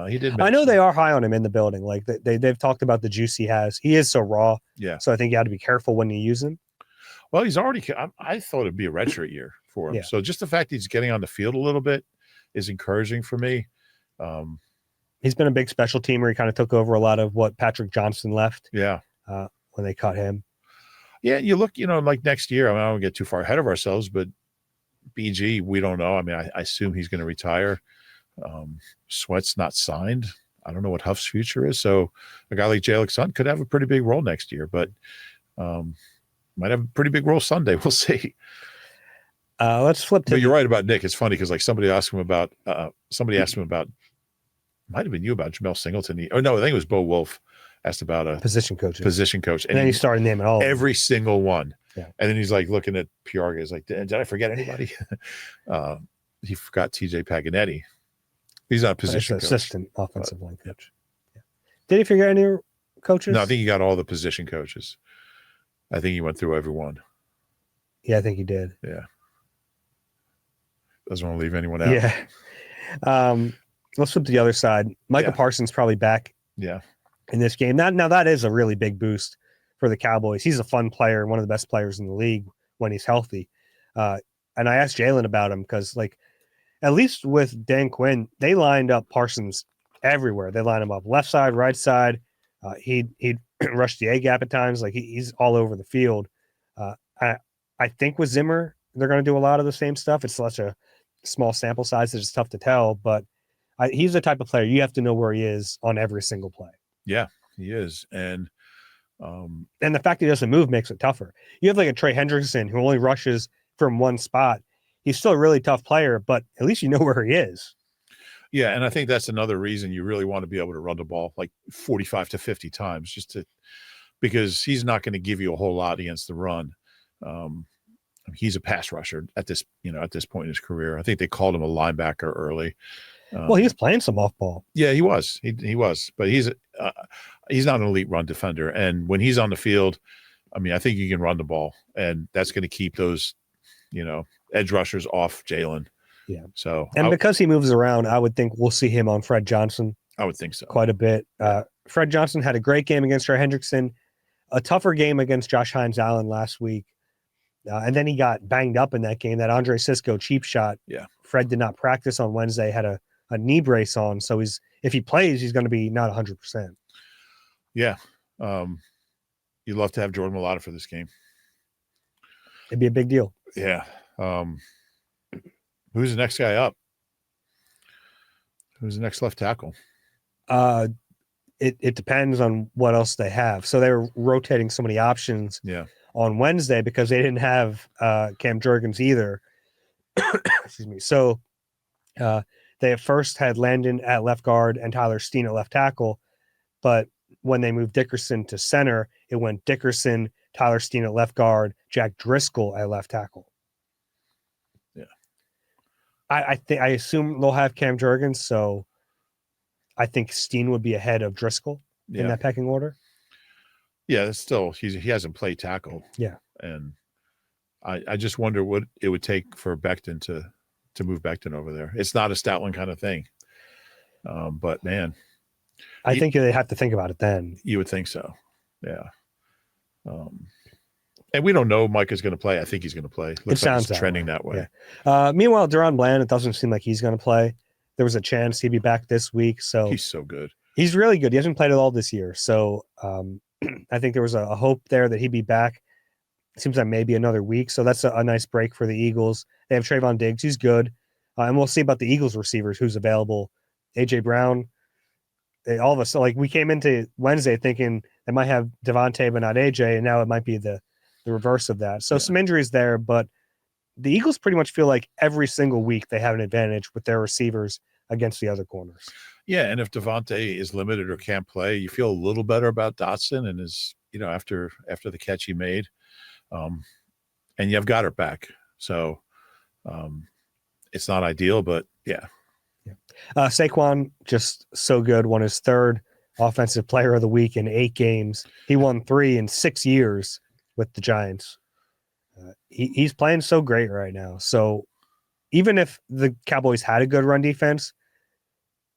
he did. I know they are high on him in the building. Like they've talked about the juice he has. He is so raw. Yeah. So I think you have to be careful when you use him. Well, he's already. I thought it'd be a redshirt year for him. Yeah. So just the fact he's getting on the field a little bit is encouraging for me. He's been a big special teamer. He kind of took over a lot of what Patrick Johnson left. Yeah. When they cut him. Yeah, you look, like next year. I mean, I don't get too far ahead of ourselves, but BG, we don't know. I mean, I assume he's going to retire. Sweat's not signed. I don't know what Huff's future is. So a guy like Jalen Hunt could have a pretty big role next year, but might have a pretty big role Sunday. We'll see. Let's flip to. But you're right about Nick. It's funny because somebody asked him about. Might have been you about Jamel Singleton. I think it was Bo Wolf asked about a position coach. And then he started naming all every single one. Yeah. And then he's like looking at PR guys like, did I forget anybody? He forgot TJ Paganetti. He's not a position coach. Assistant offensive line coach. Yeah. Did he forget any coaches? No, I think he got all the position coaches. I think he went through everyone. Yeah, I think he did. Yeah. Doesn't want to leave anyone out. Yeah. Let's flip to the other side. Micah Parsons probably back. Yeah. In this game. Now that is a really big boost for the Cowboys. He's a fun player, one of the best players in the league when he's healthy. And I asked Jalen about him because, at least with Dan Quinn, they lined up Parsons everywhere. They lined him up left side, right side. He'd rush the A gap at times. He's all over the field. I think with Zimmer, they're going to do a lot of the same stuff. It's such a small sample size that it's tough to tell, but he's the type of player you have to know where he is on every single play. Yeah, he is. And the fact he doesn't move makes it tougher. You have a Trey Hendrickson who only rushes from one spot. He's still a really tough player, but at least you know where he is. Yeah, and I think that's another reason you really want to be able to run the ball 45 to 50 times because he's not going to give you a whole lot against the run. He's a pass rusher at this point in his career. I think they called him a linebacker early. Well, he was playing some off ball. Yeah, he was. He was, but he's not an elite run defender. And when he's on the field, I mean, I think you can run the ball, and that's going to keep those, edge rushers off Jalen. Yeah. So, because he moves around, I would think we'll see him on Fred Johnson. I would think so. Quite a bit. Fred Johnson had a great game against Trey Hendrickson, a tougher game against Josh Hines-Allen last week. And then he got banged up in that game, that Andre Cisco cheap shot. Yeah. Fred did not practice on Wednesday, had a knee brace on. So if he plays, he's going to be not 100%. Yeah. You'd love to have Jordan Mailata for this game. It'd be a big deal. Yeah. Who's the next guy up? Who's the next left tackle? It depends on what else they have. So they were rotating so many options on Wednesday because they didn't have Cam Jurgens either. Excuse me. So they at first had Landon at left guard and Tyler Steen at left tackle. But when they moved Dickerson to center, it went Dickerson, Tyler Steen at left guard, Jack Driscoll at left tackle. Yeah. I assume they'll have Cam Jurgens, so I think Steen would be ahead of Driscoll in that pecking order. Yeah, it's still he hasn't played tackle. Yeah. And I just wonder what it would take for Becton to move Becton over there. It's not a Stoutland kind of thing. But man. I think they have to think about it then. You would think so. Yeah. And we don't know Mike is going to play. I think he's going to play. It sounds trending that way. Yeah. Meanwhile, Deron Bland, it doesn't seem like he's going to play. There was a chance he'd be back this week. So he's so good. He's really good. He hasn't played at all this year. So I think there was a hope there that he'd be back. It seems like maybe another week. So that's a nice break for the Eagles. They have Trayvon Diggs. He's good. And we'll see about the Eagles receivers, who's available. A.J. Brown. All of us, we came into Wednesday thinking they might have Devontae, but not AJ, and now it might be the reverse of that. So some injuries there, but the Eagles pretty much feel like every single week they have an advantage with their receivers against the other corners. Yeah, and if Devontae is limited or can't play, you feel a little better about Dotson and his, after the catch he made. And you've got her back. So it's not ideal, but yeah. Saquon just so good. Won his third Offensive Player of the Week in 8 games. He won 3 in 6 years with the Giants. He's playing so great right now. So even if the Cowboys had a good run defense,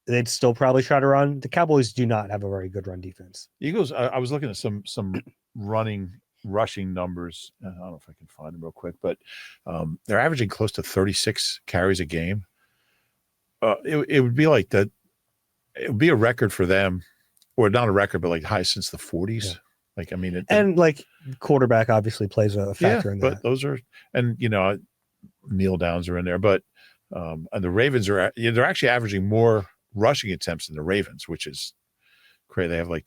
they'd still probably try to run. The Cowboys do not have a very good run defense. Eagles, I was looking at some rushing numbers. I don't know if I can find them real quick, but they're averaging close to 36 carries a game. It would be like that. It would be a record for them, or not a record, but like high since the 40s. Yeah. Like, I mean, and like quarterback obviously plays a factor in that. But those are, and kneel downs are in there, but and the Ravens are, they're actually averaging more rushing attempts than the Ravens, which is crazy. They have I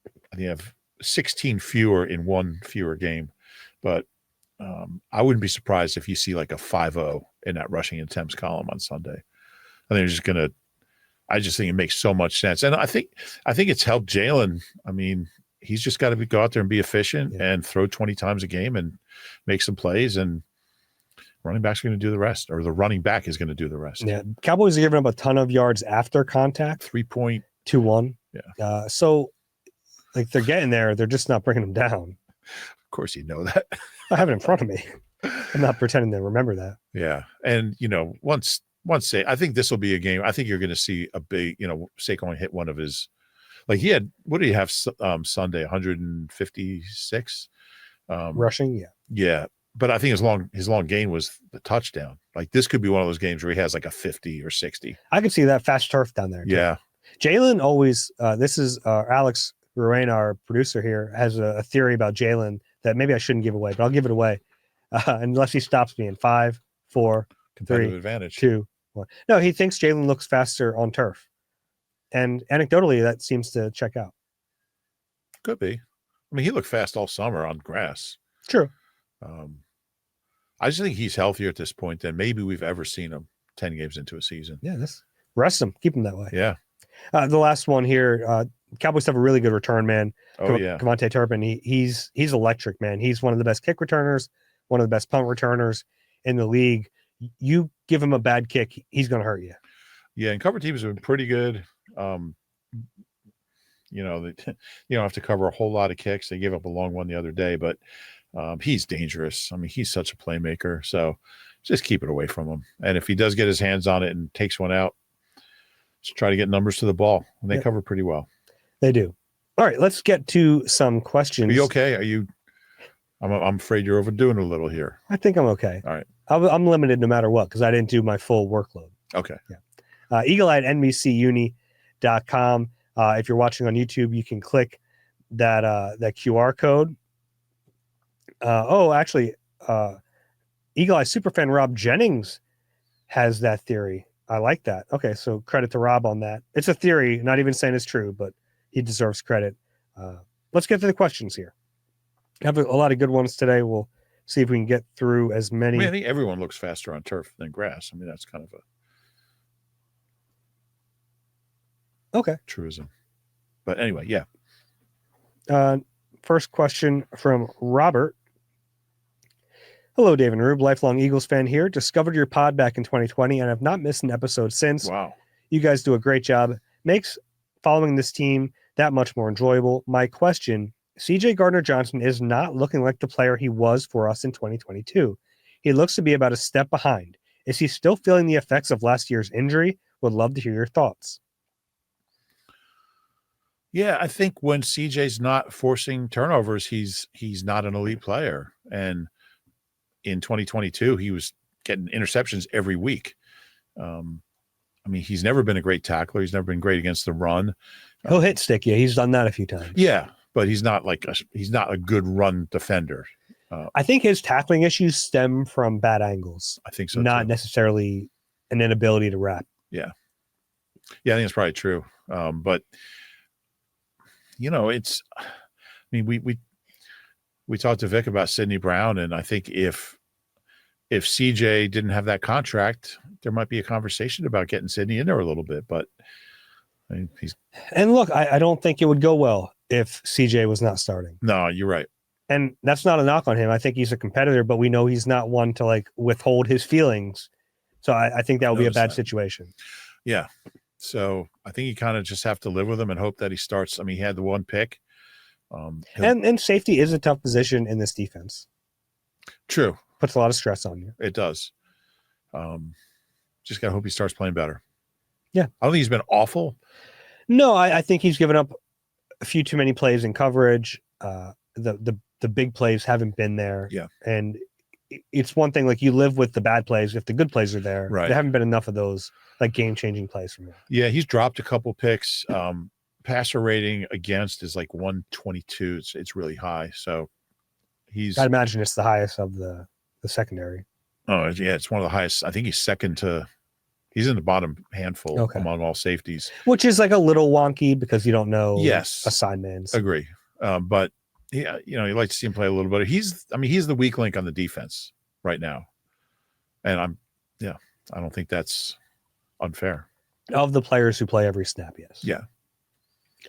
think they have 16 fewer in one fewer game, but I wouldn't be surprised if you see like a 5-0 in that rushing attempts column on Sunday. I think I just think it makes so much sense. And I think it's helped Jalen. I mean, he's just got to go out there and be efficient and throw 20 times a game and make some plays, and running back's going to do the rest, or the running back is going to do the rest. Yeah. Cowboys are giving up a ton of yards after contact. 3.21. Yeah. So like they're getting there. They're just not bringing them down. Of course, you know that. I have it in front of me. I'm not pretending to remember that. Yeah. And, once I think this will be a game. I think you're going to see a big, Saquon hit one of his, like he had, what did he have Sunday? 156 rushing. Yeah. Yeah. But I think his long gain was the touchdown. Like this could be one of those games where he has like a 50 or 60. I could see that fast turf down there. Yeah. Jalen always, this is Alex Ruane, our producer here, has a theory about Jalen that maybe I shouldn't give away, but I'll give it away unless he stops me in 5, 4, competitive 3, advantage. 2, 1. No, he thinks Jalen looks faster on turf. And anecdotally, that seems to check out. Could be. I mean, he looked fast all summer on grass. True. I just think he's healthier at this point than maybe we've ever seen him 10 games into a season. Yeah, rest him. Keep him that way. Yeah. The last one here, Cowboys have a really good return man. Kevontae Turpin. He's electric, man. He's one of the best kick returners, one of the best punt returners in the league. You give him a bad kick, he's going to hurt you. Yeah, and cover teams have been pretty good. You don't have to cover a whole lot of kicks. They gave up a long one the other day, but he's dangerous. I mean, he's such a playmaker. So just keep it away from him. And if he does get his hands on it and takes one out, just try to get numbers to the ball. And they cover pretty well. They do. All right, let's get to some questions. Are you okay? I'm afraid you're overdoing a little here. I think I'm okay. All right. I'm limited no matter what because I didn't do my full workload. Okay. Yeah. eagle@nbcuni.com. If you're watching on YouTube, you can click that QR code. Actually, Eagle Eye superfan Rob Jennings has that theory. I like that. Okay, so credit to Rob on that. It's a theory, not even saying it's true, but he deserves credit. Let's get to the questions here. I have a lot of good ones today. We'll see if we can get through as many. I think everyone looks faster on turf than grass. I mean, that's kind of a truism. But anyway, yeah. First question from Robert. Hello, Dave and Rube, lifelong Eagles fan here. Discovered your pod back in 2020 and have not missed an episode since. Wow. You guys do a great job. Makes following this team that much more enjoyable. My question, CJ Gardner-Johnson is not looking like the player he was for us in 2022. He looks to be about a step behind. Is he still feeling the effects of last year's injury? Would love to hear your thoughts. Yeah, I think when CJ's not forcing turnovers, he's not an elite player. And in 2022, he was getting interceptions every week. I mean, he's never been a great tackler. He's never been great against the run. He'll hit stick you. He's done that a few times. Yeah, but he's not a good run defender. I think his tackling issues stem from bad angles. I think so. Not too. Necessarily an inability to wrap. Yeah. Yeah, I think it's probably true. But it's. I mean, we talked to Vic about Sidney Brown, and I think if CJ didn't have that contract, there might be a conversation about getting Sidney in there a little bit. But I mean, and look, I don't think it would go well if CJ was not starting. No, you're right. And that's not a knock on him. I think he's a competitor, but we know he's not one to withhold his feelings So I think that will be a Noticed bad that. situation. Yeah. So I think you kind of just have to live with him and hope that he starts. I mean, he had the one pick. And safety is a tough position in this defense. True. Puts a lot of stress on you. It does. Just got to hope he starts playing better. Yeah. I don't think he's been awful. No, I think he's given up a few too many plays in coverage. The big plays haven't been there. Yeah. And it's one thing, like you live with the bad plays if the good plays are there. Right. There haven't been enough of those like game-changing plays from him. Yeah, he's dropped a couple picks. Passer rating against is like 122. It's really high. So he's I'd imagine it's the highest of the secondary. Oh, yeah, it's one of the highest. I think he's in the bottom handful among all safeties. Which is like a little wonky because you don't know Yes. assignments. Agree. But yeah, you like to see him play a little bit. He's the weak link on the defense right now. And I don't think that's unfair. Of the players who play every snap, yes. Yeah.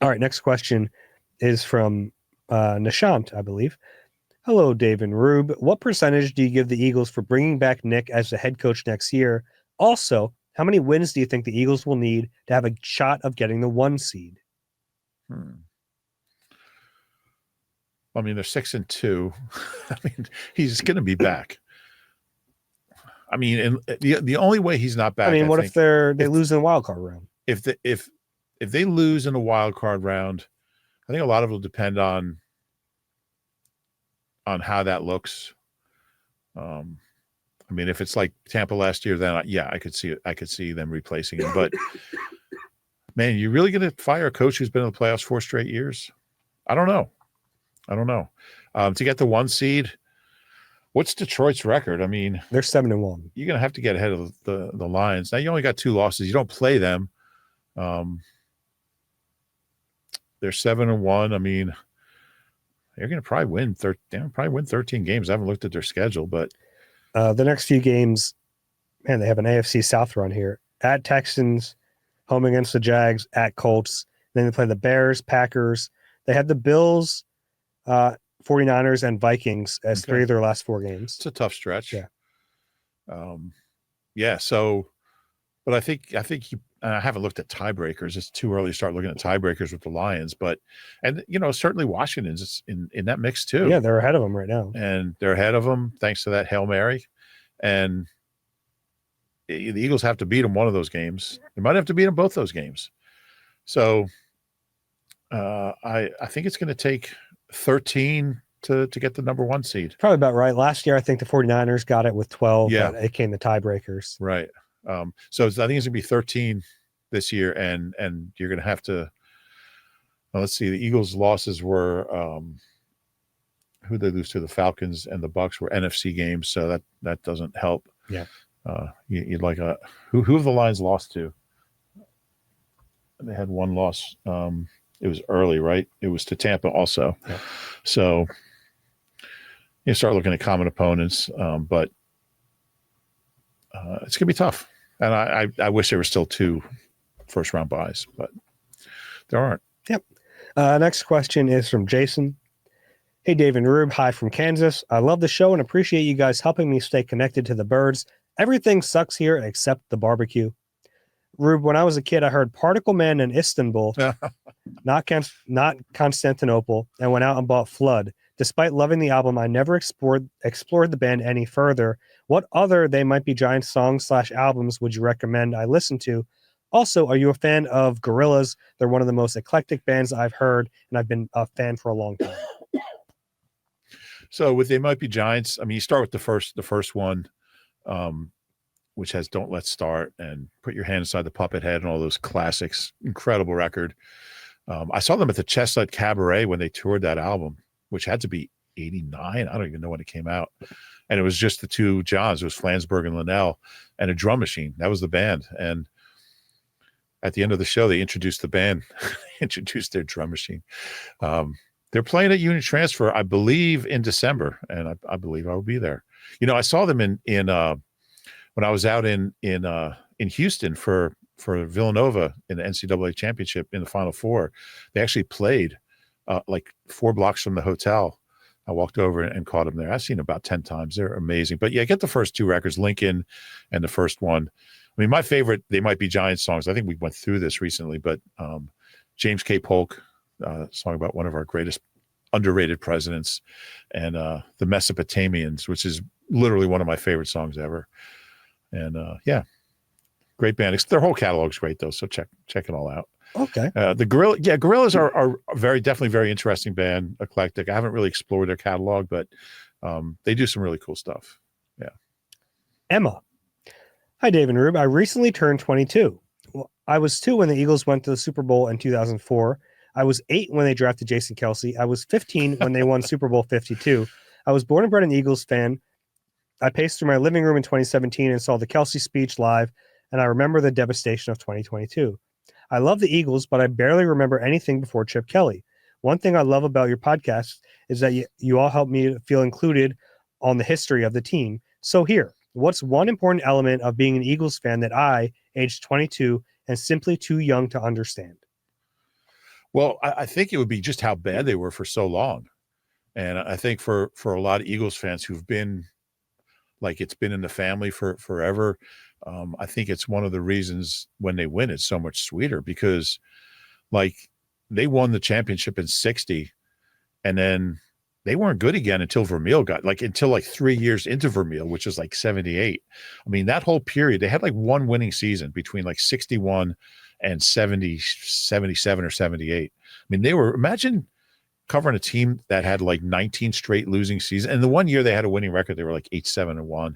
All right, next question is from Nishant, I believe. Hello, Dave and Rube. What percentage do you give the Eagles for bringing back Nick as the head coach next year? Also, how many wins do you think the Eagles will need to have a shot of getting the 1 seed? I mean, they're 6-2. I mean, he's going to be back. I mean, and the only way he's not back. I mean, what if they lose in the wild card round? If they lose in the wild card round, I think a lot of it will depend on how that looks. I mean, if it's like Tampa last year, then I could see them replacing him. But man, you really going to fire a coach who's been in the playoffs 4 straight years? I don't know. To get the 1 seed, what's Detroit's record? I mean, they're 7-1. You're going to have to get ahead of the Lions. Now you only got 2 losses. You don't play them. They're 7-1. I mean, they're going to probably win 13 games. I haven't looked at their schedule, but the next few games, man, they have an AFC South run here. At Texans, home against the Jags, at Colts. Then they play the Bears, Packers. They had the Bills, 49ers, and Vikings as 3 of their last 4 games. It's a tough stretch. Yeah. So, but I think I haven't looked at tiebreakers. It's too early to start looking at tiebreakers with the Lions, but certainly Washington's in that mix too. Yeah, they're ahead of them right now, and they're ahead of them thanks to that Hail Mary. And the Eagles have to beat them one of those games. They might have to beat them both those games. So, I think it's going to take 13 to get the number 1 seed. Probably about right. Last year, I think the 49ers got it with 12. Yeah. But it came the tiebreakers. Right. So I think it's going to be 13 this year, and you're going to have to. Well, let's see. The Eagles' losses were who they lose to? The Falcons and the Bucks were NFC games, so that doesn't help. Yeah. You'd like who have the Lions lost to? They had 1 loss. It was early, right? It was to Tampa also. Yeah. So you start looking at common opponents, but it's going to be tough. And I wish there were still 2 first-round buys, but there aren't. Yep. Next question is from Jason. Hey, Dave and Rube. Hi from Kansas. I love the show and appreciate you guys helping me stay connected to the birds. Everything sucks here except the barbecue. Rube, when I was a kid, I heard Particle Man in Istanbul, not Constantinople, and went out and bought Flood. Despite loving the album, I never explored the band any further. What other They Might Be Giants songs/albums would you recommend I listen to? Also, are you a fan of Gorillaz? They're one of the most eclectic bands I've heard, and I've been a fan for a long time. So with They Might Be Giants, I mean, you start with the first one, which has Don't Let's Start and Put Your Hand Inside the Puppet Head and all those classics. Incredible record. I saw them at the Chestnut Cabaret when they toured that album, which had to be 89. I don't even know when it came out. And it was just the 2 Johns. It was Flansburgh and Linnell and a drum machine. That was the band. And at the end of the show, they introduced the band, introduced their drum machine. They're playing at Union Transfer, I believe, in December. And I believe I will be there. I saw them in when I was out in Houston for Villanova in the NCAA championship in the Final Four. They actually played like 4 blocks from the hotel. I walked over and caught them there. I've seen them about 10 times. They're amazing. But yeah, get the first two records, Lincoln and the first one. I mean, my favorite, they might be Giants songs. I think we went through this recently, but James K. Polk, song about one of our greatest underrated presidents, and the Mesopotamians, which is literally one of my favorite songs ever. And yeah, great band. Their whole catalog's great though, so check it all out. Okay. The Gorillaz are definitely very interesting band, eclectic. I haven't really explored their catalog, but they do some really cool stuff. Yeah. Emma. Hi, Dave and Rube. I recently turned 22. Well, I was 2 when the Eagles went to the Super Bowl in 2004. I was 8 when they drafted Jason Kelsey. I was 15 when they won Super Bowl 52. I was born and bred an Eagles fan. I paced through my living room in 2017 and saw the Kelsey speech live, and I remember the devastation of 2022. I love the Eagles, but I barely remember anything before Chip Kelly. One thing I love about your podcast is that you all help me feel included on the history of the team. So here, what's one important element of being an Eagles fan that I, aged 22, am simply too young to understand? Well, I think it would be just how bad they were for so long. And I think for a lot of Eagles fans who've been, like, it's been in the family for forever, I think it's one of the reasons when they win, it's so much sweeter, because like they won the championship in 60 and then they weren't good again until Vermeil until 3 years into Vermeil, which is like 78. I mean, that whole period, they had like one winning season between like 61 and 70, 77 or 78. I mean, imagine covering a team that had like 19 straight losing seasons. And the one year they had a winning record, they were like 8-7-1.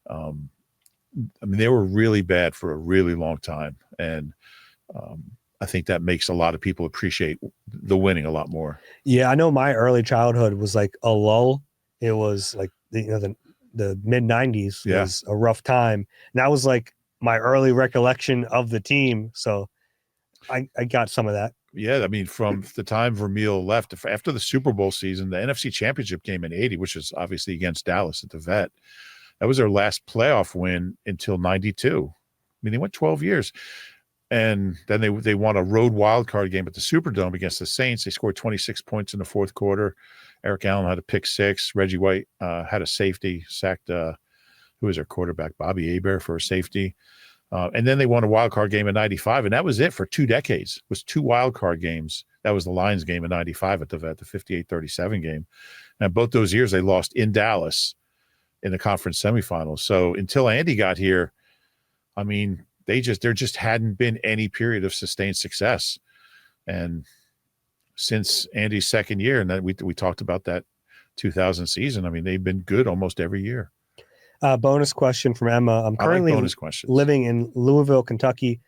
I mean, they were really bad for a really long time. And I think that makes a lot of people appreciate the winning a lot more. Yeah, I know my early childhood was like a lull. It was like the mid 90s was a rough time. And that was like my early recollection of the team. So I got some of that. Yeah, I mean, from the time Vermeil left, after the Super Bowl season, the NFC Championship game in 80, which is obviously against Dallas at the Vet, that was their last playoff win until 92. I mean, they went 12 years. And then they won a road wild card game at the Superdome against the Saints. They scored 26 points in the fourth quarter. Eric Allen had a pick 6. Reggie White had a safety, sacked who was their quarterback, Bobby Hebert, for a safety. And then they won a wild card game in 95, and that was it for 2 decades. It was 2 wild card games. That was the Lions game in 95 at the Vet, the 58-37 game. And both those years they lost in Dallas in the conference semifinals. So until Andy got here, I mean, there just hadn't been any period of sustained success. And since Andy's second year, and then we talked about that 2000 season, I mean, they've been good almost every year. Bonus question from Emma. I'm currently living in Louisville, Kentucky,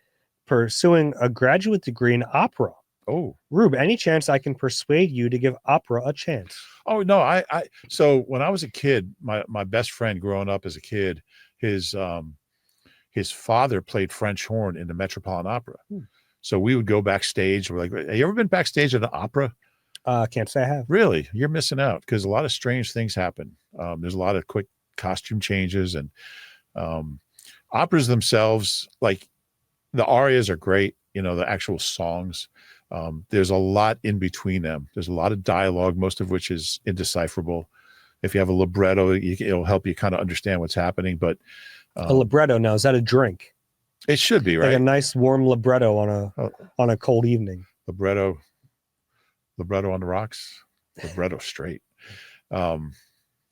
pursuing a graduate degree in opera. Oh, Rube, any chance I can persuade you to give opera a chance? Oh, no. So when I was a kid, my best friend growing up as a kid, his father played French horn in the Metropolitan Opera. So we would go backstage. We're like, have you ever been backstage at an opera? Can't say I have. Really? You're missing out, because a lot of strange things happen. There's a lot of quick costume changes, and operas themselves, like the arias are great, the actual songs. There's a lot in between them. There's a lot of dialogue, most of which is indecipherable. If you have a libretto, it'll help you kind of understand what's happening. But a libretto now, is that a drink? It should be, right? Like a nice warm libretto on a cold evening. Libretto on the rocks. Libretto straight. A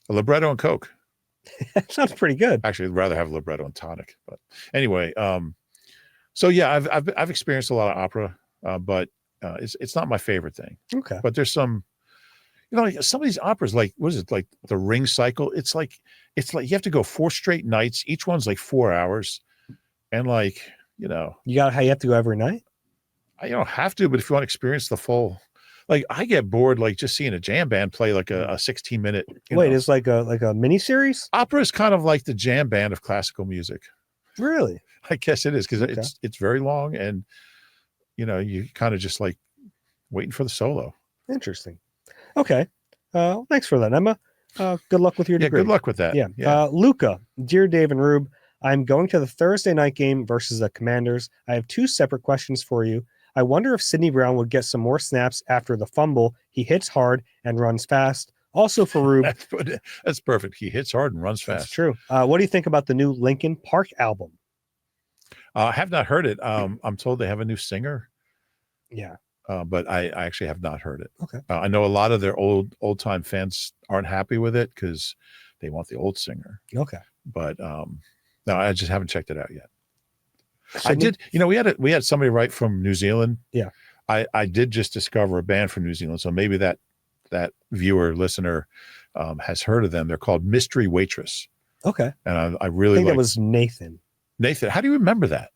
libretto and Coke. That sounds pretty good. Actually, I'd rather have a libretto and tonic. But anyway, so yeah, I've experienced a lot of opera, but it's not my favorite thing. Okay. But there's some, some of these operas, like, what is it, like the Ring Cycle? It's like you have to go 4 straight nights. Each one's like 4 hours, and like, you have to go every night. You don't have to, but if you want to experience the full, like, I get bored like just seeing a jam band play like a 16-minute. Wait, it's like a mini series. Opera is kind of like the jam band of classical music. Really? I guess it is, because it's very long, and you kind of just like waiting for the solo. Interesting. Okay. Thanks for that, Emma. Good luck with your degree. Yeah, good luck with that. Yeah. Luca, dear Dave and Rube, I'm going to the Thursday night game versus the Commanders. I have 2 separate questions for you. I wonder if Sidney Brown would get some more snaps after the fumble. He hits hard and runs fast. Also for Rube. That's perfect. He hits hard and runs fast. That's true. What do you think about the new Linkin Park album? I have not heard it. I'm told they have a new singer. Yeah. But I actually have not heard it. Okay. I know a lot of their old time fans aren't happy with it because they want the old singer. Okay. But no, I just haven't checked it out yet. So I did. We had somebody write from New Zealand. Yeah. I did just discover a band from New Zealand, so maybe that viewer listener has heard of them. They're called Mystery Waitress. Okay. And I really think that was Nathan. Nathan, how do you remember that?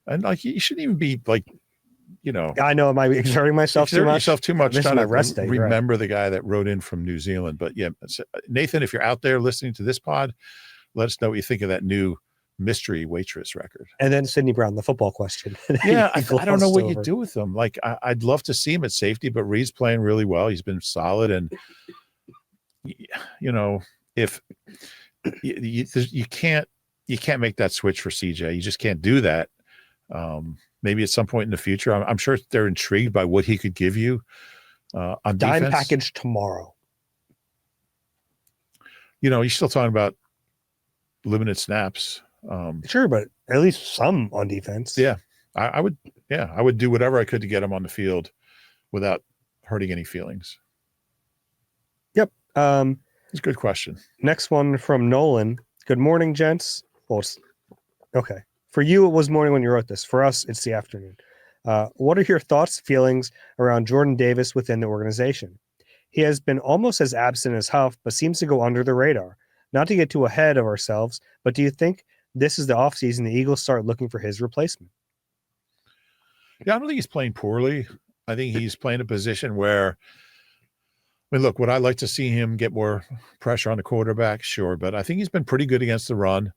And like, you shouldn't even be like, I know I might be exerting myself too much. Yourself too much. This is Trying my to rest day. remember the guy that wrote in from New Zealand. But yeah, Nathan, if you're out there listening to this pod, let us know what you think of that new Mystery Waitress record. And then Sidney Brown, the football question. Yeah, I don't know what you do with them. Like, I'd love to see him at safety, but Reed's playing really well. He's been solid, and if you can't make that switch for CJ, you just can't do that. Maybe at some point in the future, I'm sure they're intrigued by what he could give you on dime defense. package tomorrow. You're still talking about limited snaps. Sure, but at least some on defense. Yeah, I would. Yeah, I would do whatever I could to get him on the field without hurting any feelings. Yep. It's a good question. Next one from Nolan. Good morning, gents. Well, okay. For you, it was morning when you wrote this. For us, it's the afternoon. What are your thoughts, feelings around Jordan Davis within the organization? He has been almost as absent as Huff, but seems to go under the radar. Not to get too ahead of ourselves, but do you think this is the offseason the Eagles start looking for his replacement? Yeah, I don't think he's playing poorly. I think he's playing a position where, look, would I like to see him get more pressure on the quarterback? Sure, but I think he's been pretty good against the run.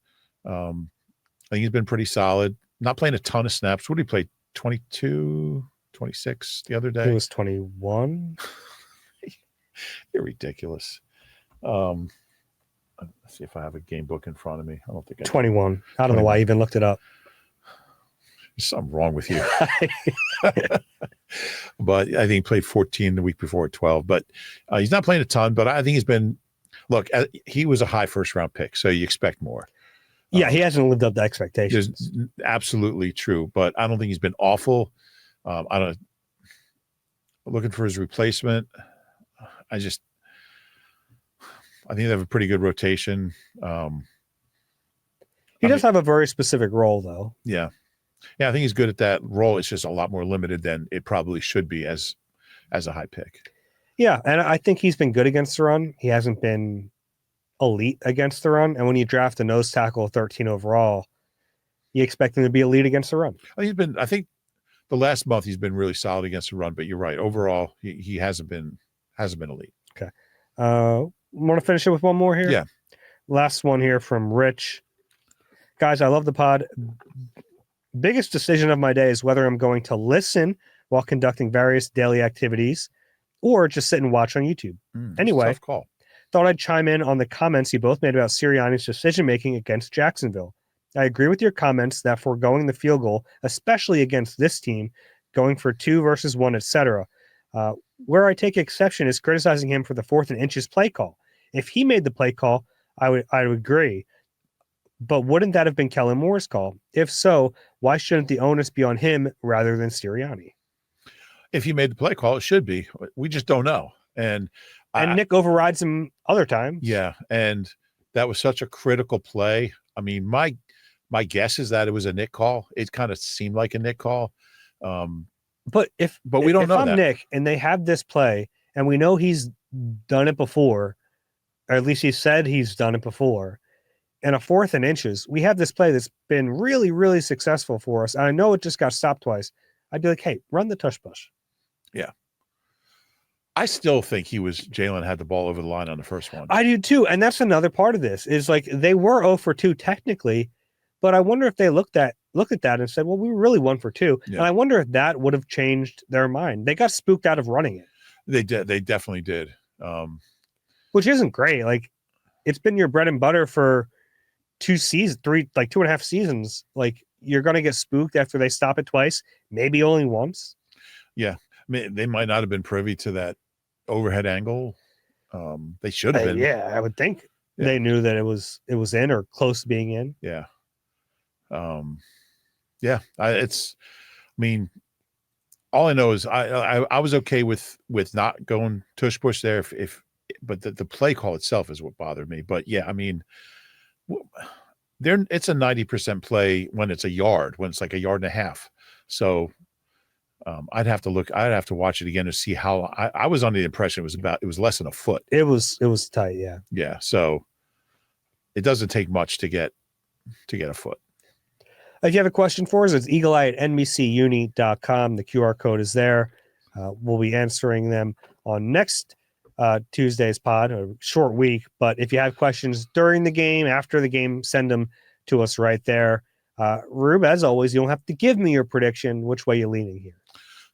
I think he's been pretty solid. Not playing a ton of snaps. What did he play? 22, 26 the other day? He was 21. You're ridiculous. Let's see if I have a game book in front of me. I don't think 21. I don't know why I even looked it up. There's something wrong with you. But I think he played 14 the week before at 12. But he's not playing a ton, but I think he's been – look, he was a high first-round pick, so you expect more. Yeah, he hasn't lived up to expectations. Absolutely true, but I don't think he's been awful. Looking for his replacement. I think they have a pretty good rotation. He does have a very specific role, though. Yeah, I think he's good at that role. It's just a lot more limited than it probably should be as a high pick. Yeah, and I think he's been good against the run. He hasn't been elite against the run, and when you draft a nose tackle 13 overall, you expect him to be elite against the run. I think the last month he's been really solid against the run, but you're right. Overall, he hasn't been elite. Okay. Want to finish it with one more here? Yeah. Last one here from Rich. Guys, I love the pod. Biggest decision of my day is whether I'm going to listen while conducting various daily activities or just sit and watch on YouTube. Anyway, tough call. Thought I'd chime in on the comments you both made about Sirianni's decision-making against Jacksonville. I agree with your comments that foregoing the field goal, especially against this team, going for 2 versus 1, etc. Where I take exception is criticizing him for the 4th and inches play call. If he made the play call, I would agree. But wouldn't that have been Kellen Moore's call? If so, why shouldn't the onus be on him rather than Sirianni? If he made the play call, it should be. We just don't know. And Nick overrides him other times. Yeah, and that was such a critical play. I mean, my guess is that it was a Nick call. It kind of seemed like a Nick call. But we don't know I'm that. Nick and they have this play and we know he's done it before, or at least he said he's done it before, and a 4th and inches, we have this play that's been really, really successful for us. And I know it just got stopped twice. I'd be like, hey, run the tush push. Yeah. I still think Jalen had the ball over the line on the first one. I do too. And that's another part of this is like they were 0 for 2 technically, but I wonder if they looked at that and said, well, we were really 1 for 2. Yeah. And I wonder if that would have changed their mind. They got spooked out of running it. They did. They definitely did. Which isn't great. Like it's been your bread and butter for 2 seasons, 2.5 seasons. Like you're going to get spooked after they stop it twice, maybe only once. Yeah. I mean, they might not have been privy to that overhead angle. They should have been. Yeah, I would think they knew that it was in or close to being in. Yeah. Yeah. I mean, all I know is I was okay with not going tush push there but the play call itself is what bothered me. But yeah, I mean, it's a 90% play when it's a yard, when it's like a yard and a half. So I'd have to watch it again to see how I was under the impression it was less than a foot. It was tight. Yeah. Yeah. So it doesn't take much to get a foot. If you have a question for us, it's eagleeye@nbcuni.com. The QR code is there. We'll be answering them on next Tuesday's pod, a short week. But if you have questions during the game, after the game, send them to us right there. Rube, as always, you don't have to give me your prediction. Which way you leaning here?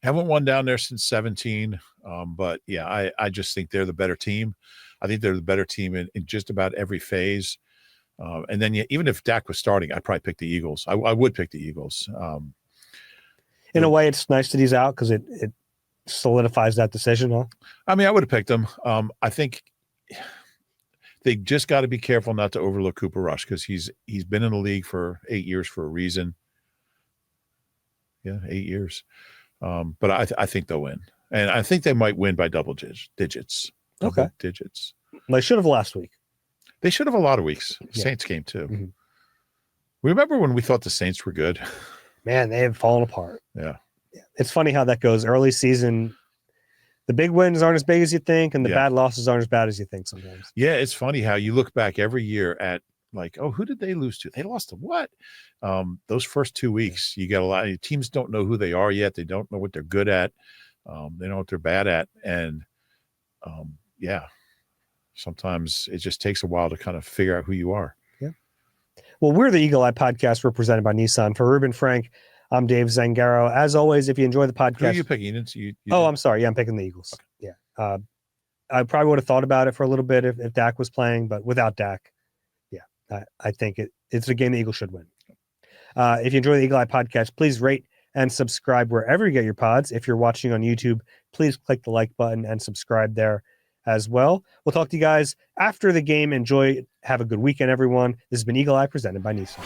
Haven't won down there since 17. But yeah, I just think they're the better team. I think they're the better team in just about every phase. And then even if Dak was starting, I'd probably pick the Eagles. I would pick the Eagles. In a way, it's nice that he's out because it solidifies that decision, huh? I mean, I would have picked him. I think they just got to be careful not to overlook Cooper Rush because he's been in the league for 8 years for a reason. Yeah, 8 years. But I think they'll win, and I think they might win by double digits. Okay, digits. They should have last week. They should have a lot of weeks. Yeah. Saints game too. Mm-hmm. Remember when we thought the Saints were good? Man, they have fallen apart. Yeah. It's funny how that goes. Early season, the big wins aren't as big as you think, and the bad losses aren't as bad as you think sometimes. Yeah, it's funny how you look back every year at like, oh, who did they lose to? They lost to what? Those first 2 weeks, you get a lot of teams don't know who they are yet. They don't know what they're good at. They know what they're bad at. And sometimes it just takes a while to kind of figure out who you are. Yeah. Well, we're the Eagle Eye Podcast. We're presented by Nissan. For Reuben Frank, I'm Dave Zangaro. As always, if you enjoy the podcast. Who are you picking? I'm sorry. Yeah, I'm picking the Eagles. Okay. Yeah. I probably would have thought about it for a little bit if Dak was playing, but without Dak, I think it's a game the Eagles should win. If you enjoy the Eagle Eye Podcast, please rate and subscribe wherever you get your pods. If you're watching on YouTube, please click the like button and subscribe there as well. We'll talk to you guys after the game. Enjoy. Have a good weekend, everyone. This has been Eagle Eye presented by Nissan.